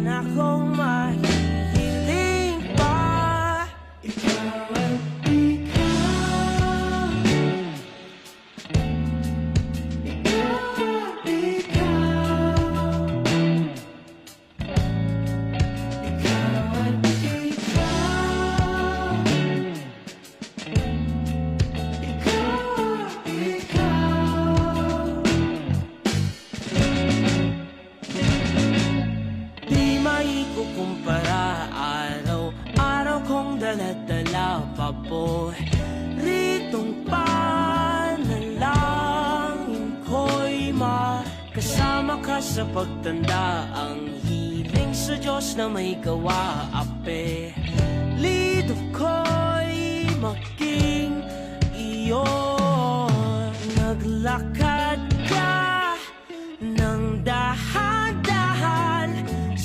akong mahihiling pa. Ikaw at ikaw, ikaw at ikaw, ikaw at ikaw, ikaw at ikaw. Di maikukumpara, araw-araw kong dala-dala paboritong panalangin ko'y makasama ka sa pagtanda. Ang hiling sa Diyos na may gawa, apelido ko'y maging iyo. Naglakad